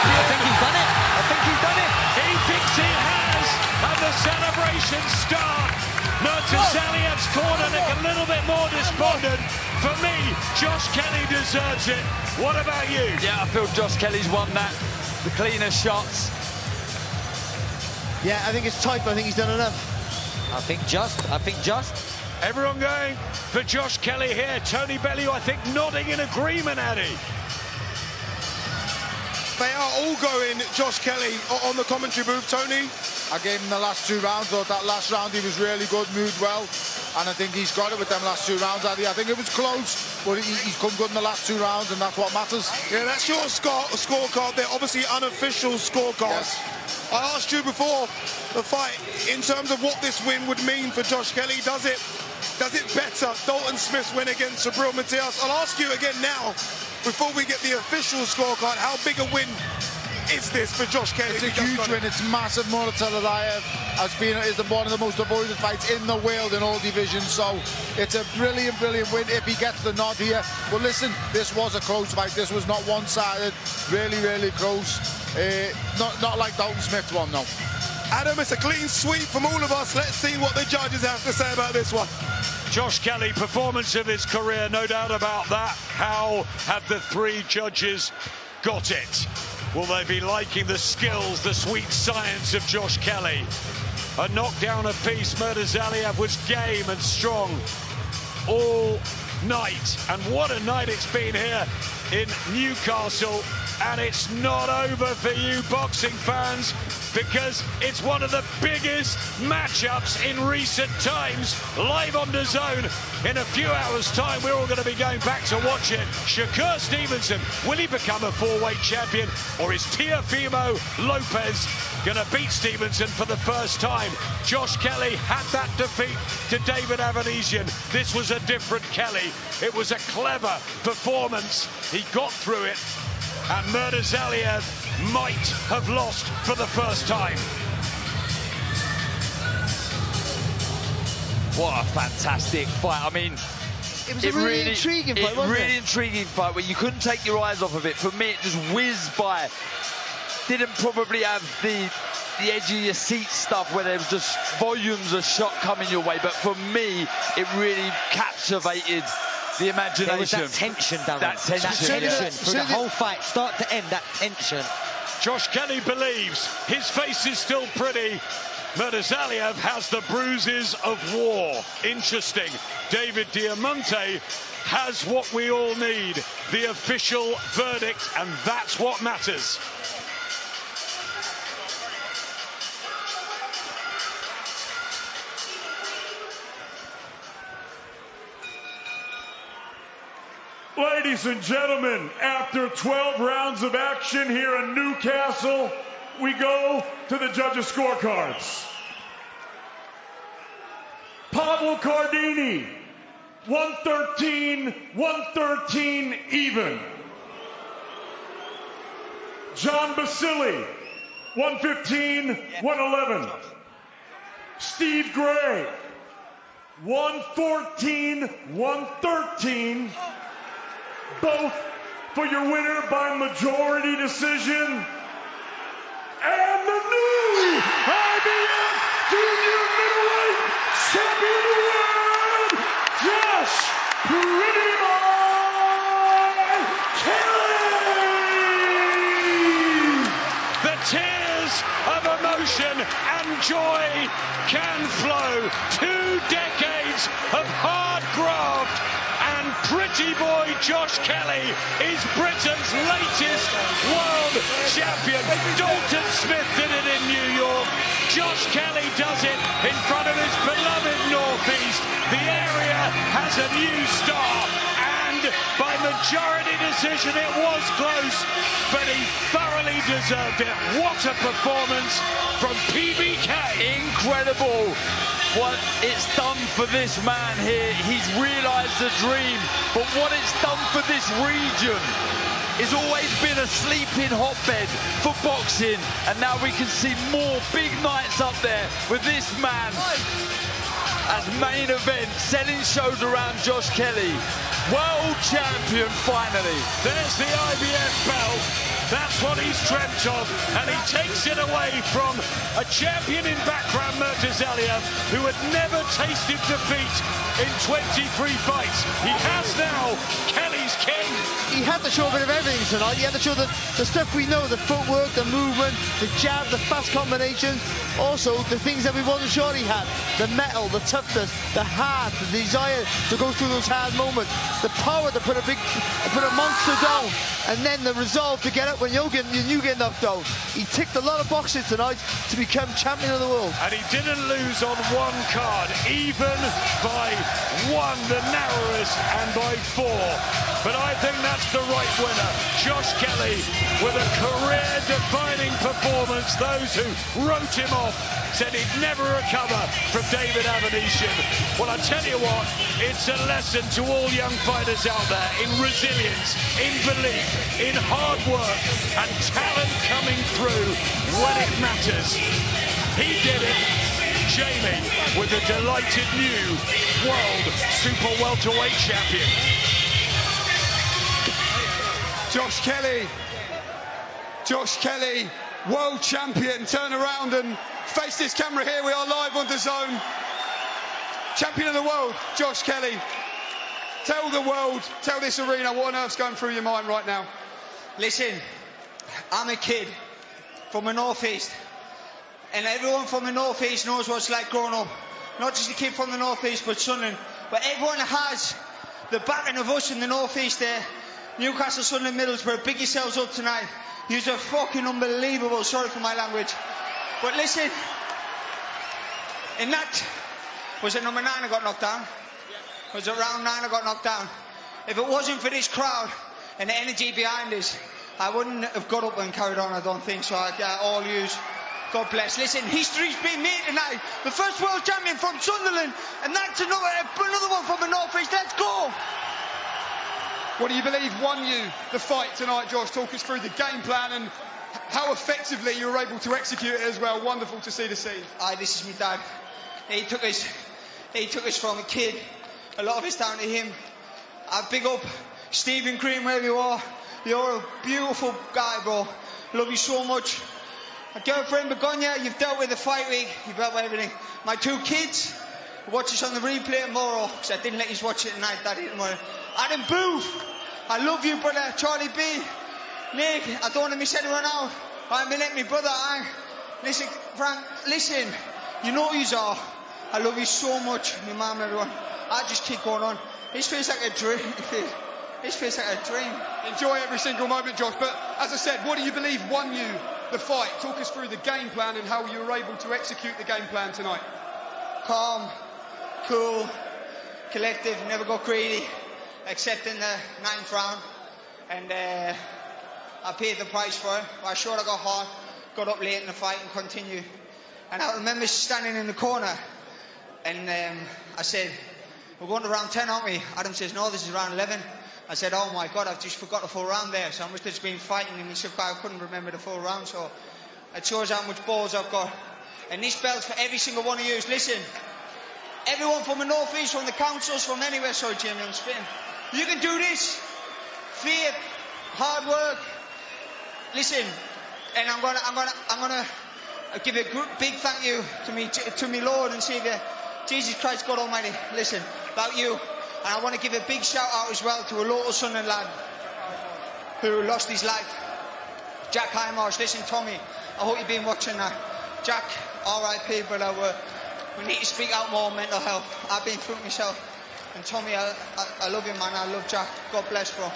champion. I think he's done it. I think he's done it. He thinks he has, and the celebrations start. Murtazaliev's corner look a little bit more despondent. For me, Josh Kelly deserves it. What about you? Yeah, I feel Josh Kelly's won that. The cleaner shots. Yeah, I think it's tight, but I think he's done enough. I think just. Everyone going for Josh Kelly here. Tony Bellew, I think, nodding in agreement, Addy. They are all going Josh Kelly on the commentary booth, Tony. I gave him the last 2 rounds. Thought that last round he was really good, moved well, and I think he's got it with them last 2 rounds. I think it was close, but he's come good in the last 2 rounds, and that's what matters. Yeah, that's your scorecard there, obviously unofficial scorecard. Yes. I asked you before the fight in terms of what this win would mean for Josh Kelly. Does it better Dalton Smith's win against Bakhram Murtazaliev? I'll ask you again now, before we get the official scorecard, how big a win is this for Josh Kelly? It's a huge win. It's massive. Murtazaliev is one of the most avoided fights in the world in all divisions. So it's a brilliant win if he gets the nod here. But listen, this was a close fight. This was not one-sided. Really close. Not like Dalton Smith's one, no. Adam, it's a clean sweep from all of us. Let's see what the judges have to say about this one. Josh Kelly, performance of his career, no doubt about that. How have the 3 judges got it? Will they be liking the skills, the sweet science of Josh Kelly? A knockdown apiece. Murtazaliev was game and strong all night. And what a night it's been here in Newcastle. And it's not over for you boxing fans, because it's one of the biggest matchups in recent times. Live on DAZN in a few hours' time, we're all going to be going back to watch it. Shakur Stevenson, will he become a 4-weight champion, or is Teofimo Lopez going to beat Stevenson for the first time? Josh Kelly had that defeat to David Avanesian. This was a different Kelly. It was a clever performance. He got through it. And Murtazaliev might have lost for the first time. What a fantastic fight. I mean, It was a really intriguing fight, wasn't it? Really intriguing fight where you couldn't take your eyes off of it. For me, it just whizzed by. Didn't probably have the edge of your seat stuff where there was just volumes of shot coming your way. But for me, it really captivated the imagination. There was that tension, Darren. That tension, yeah. Through the whole fight, start to end, that tension. Josh Kelly believes his face is still pretty. Murtazaliev has the bruises of war. Interesting. David Diamante has what we all need, the official verdict, and that's what matters. Ladies and gentlemen, after 12 rounds of action here in Newcastle, we go to the judges' scorecards. Pablo Cardini, 113 even. John Basili, 111. Steve Gray, 113. Both for your winner by majority decision. And the new IBF Junior Middleweight Champion of the World, Josh Kelly! The tears of emotion and joy can flow. 2 decades of hard graft. And pretty boy Josh Kelly is Britain's latest world champion. Dalton Smith did it in New York. Josh Kelly does it in front of his beloved Northeast. The area has a new star. And by majority decision, it was close, but he thoroughly deserved it. What a performance from PBK. Incredible what it's done for this man here. He's realised the dream, but what it's done for this region. It's always been a sleeping hotbed for boxing, and now we can see more big nights up there with this man. as main event, selling shows around Josh Kelly. World champion, finally. There's the IBF belt. That's what he's dreamt of, and he takes it away from a champion in Bakhram Murtazaliev who had never tasted defeat in 23 fights. He has now Kelly's king. He had to show a bit of everything tonight. He had to show the stuff we know, the footwork, the movement, the jab, the fast combinations. Also, the things that we wasn't sure he had. The mettle, the toughness, the heart, the desire to go through those hard moments. The power to put a monster down. And then the resolve to get up when you get knocked down. He ticked a lot of boxes tonight to become champion of the world. And he didn't lose on one card, even by one, the narrowest, and by 4. But I think that's the right winner. Josh Kelly with a career-defining performance. Those who wrote him off said he'd never recover from David Avanesian. Well, I tell you what, it's a lesson to all young fighters out there in resilience, in belief, in hard work, and talent coming through when it matters. He did it. Jamie with a delighted new world super welterweight champion. Josh Kelly, world champion. Turn around and face this camera here. We are live on DAZN. Champion of the world, Josh Kelly. Tell the world, tell this arena, what on earth's going through your mind right now? Listen, I'm a kid from the northeast, and everyone from the northeast knows what it's like growing up. Not just a kid from the northeast, but Sunderland. But everyone has the backing of us in the northeast there. Newcastle, Sunderland, Middlesbrough, big yourselves up tonight. You're fucking unbelievable. Sorry for my language. But listen, in that, was it number 9 I got knocked down? Was it round 9 I got knocked down? If it wasn't for this crowd and the energy behind us, I wouldn't have got up and carried on, I don't think so. All yous, God bless. Listen, history's been made tonight. The first world champion from Sunderland, and that's another one from the northeast. Let's go! What do you believe won you the fight tonight, Josh? Talk us through the game plan and how effectively you were able to execute it as well. Wonderful to see the scene. This is my dad. He took us from a kid. A lot of it's down to him. I big up Stephen Green, wherever you are. You're a beautiful guy, bro. Love you so much. My girlfriend, Begonia, you've dealt with the fight week. You've dealt with everything. My 2 kids, watch this on the replay tomorrow, because I didn't let you watch it tonight, Daddy, tomorrow. Adam Booth, I love you, brother. Charlie B, Nick, I don't want to miss anyone out. I'm going to let me brother. Listen, Frank, listen, you know who you are. I love you so much, my mum, everyone. I just keep going on. This feels like a dream. This feels like a dream. Enjoy every single moment, Josh. But as I said, what do you believe won you the fight? Talk us through the game plan and how you were able to execute the game plan tonight. Calm, cool, collective, never got greedy, except in the 9th round. And I paid the price for it. I sure I got hard, got up late in the fight and continued. And I remember standing in the corner and I said, we're going to round 10, aren't we? Adam says, no, this is round 11. I said, oh my God, I've just forgot the full round there. So I must have been fighting, and he said, I couldn't remember the full round. So it shows how much balls I've got. And this belt's for every single one of you. Listen, everyone from the northeast, from the councils, from anywhere. Sorry, Jamie, I'm spitting. You can do this. Faith, hard work. Listen, and I'm gonna give a big thank you to me Lord and Saviour, Jesus Christ, God Almighty. Listen, about you. And I want to give a big shout out as well to a local Sunderland lad who lost his life. Jack Highmarsh. Listen, Tommy, I hope you've been watching that. Jack, R.I.P. brother, we need to speak out more on mental health. I've been through it myself. And Tommy, I love you, man. I love Jack. God bless, bro.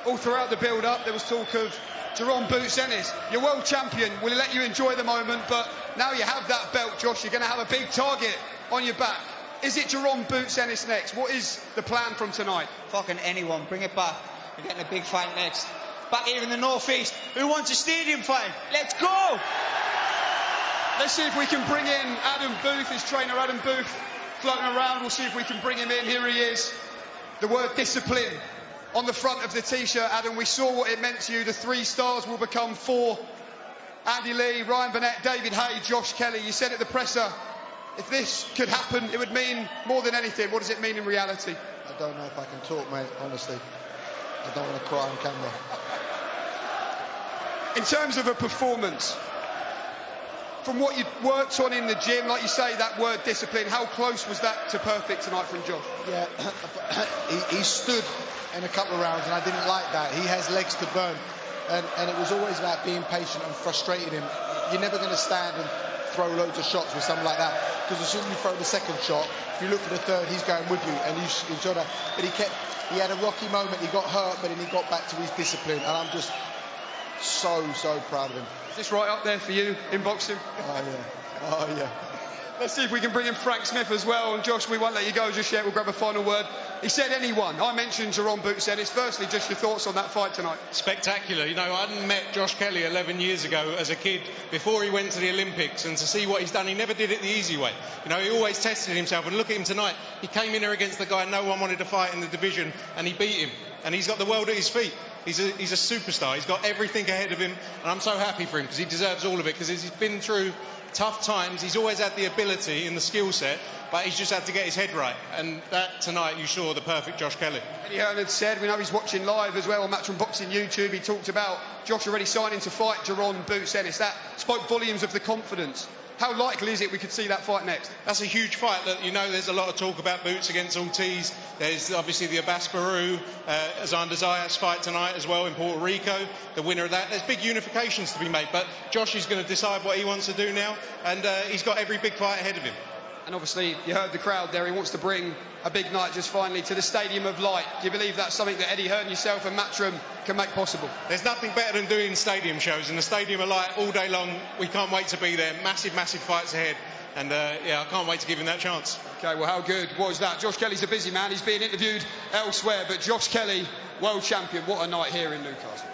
All throughout the build-up, there was talk of Jerome Boots Ennis. You're world champion. We'll let you enjoy the moment, but now you have that belt, Josh. You're going to have a big target on your back. Is it Jerome Boots Ennis next? What is the plan from tonight? Fucking anyone. Bring it back. We're getting a big fight next. Back here in the northeast. Who wants a stadium fight? Let's go! Let's see if we can bring in Adam Booth, his trainer Adam Booth, floating around. We'll see if we can bring him in. Here he is. The word discipline on the front of the t-shirt. Adam, we saw what it meant to you. The 3 stars will become 4. Andy Lee, Ryan Burnett, David Hay, Josh Kelly. You said at the presser, If this could happen, it would mean more than anything. What does it mean in reality? I don't know if I can talk, mate, honestly. I don't want to cry on camera. In terms of a performance, from what you worked on in the gym, like you say, that word discipline, how close was that to perfect tonight from Josh? Yeah, he stood in a couple of rounds, and I didn't like that. He has legs to burn, and it was always about being patient and frustrating him. You're never going to stand and throw loads of shots with something like that, because as soon as you throw the second shot, if you look for the third, he's going with you, and you shot that. But he had a rocky moment. He got hurt, but then he got back to his discipline, and I'm just so proud of him. Is this right up there for you in boxing? Oh yeah. Let's see if we can bring in Frank Smith as well. And Josh, we won't let you go just yet. We'll grab a final word. He said anyone. I mentioned Jaron Boots Ennis. Firstly, just your thoughts on that fight tonight. Spectacular. You know, I hadn't met Josh Kelly 11 years ago as a kid before he went to the Olympics, and to see what he's done, he never did it the easy way. You know, he always tested himself, and look at him tonight. He came in here against the guy no one wanted to fight in the division, and he beat him. And he's got the world at his feet. He's a superstar. He's got everything ahead of him, and I'm so happy for him because he deserves all of it, because he's been through tough times. He's always had the ability and the skill set, but he's just had to get his head right, and that tonight you saw the perfect Josh Kelly. Eddie Hearn had said, we know he's watching live as well on Matchroom Boxing YouTube, he talked about Josh already signing to fight Jaron Boots Ennis. That spoke volumes of the confidence. How likely is it we could see that fight next? That's a huge fight. That, you know, there's a lot of talk about Boots against Ortiz. There's obviously the Abbas Baru, Xander Zayas fight tonight as well in Puerto Rico. The winner of that. There's big unifications to be made, but Josh is going to decide what he wants to do now, and he's got every big fight ahead of him. And obviously, you heard the crowd there. He wants to bring a big night just finally to the Stadium of Light. Do you believe that's something that Eddie Hearn, yourself and Matchroom can make possible? There's nothing better than doing stadium shows, and the Stadium of Light all day long. We can't wait to be there. Massive fights ahead, and yeah, I can't wait to give him that chance. Okay, well, how good was that? Josh Kelly's a busy man. He's being interviewed elsewhere, but Josh Kelly, world champion. What a night here in Newcastle.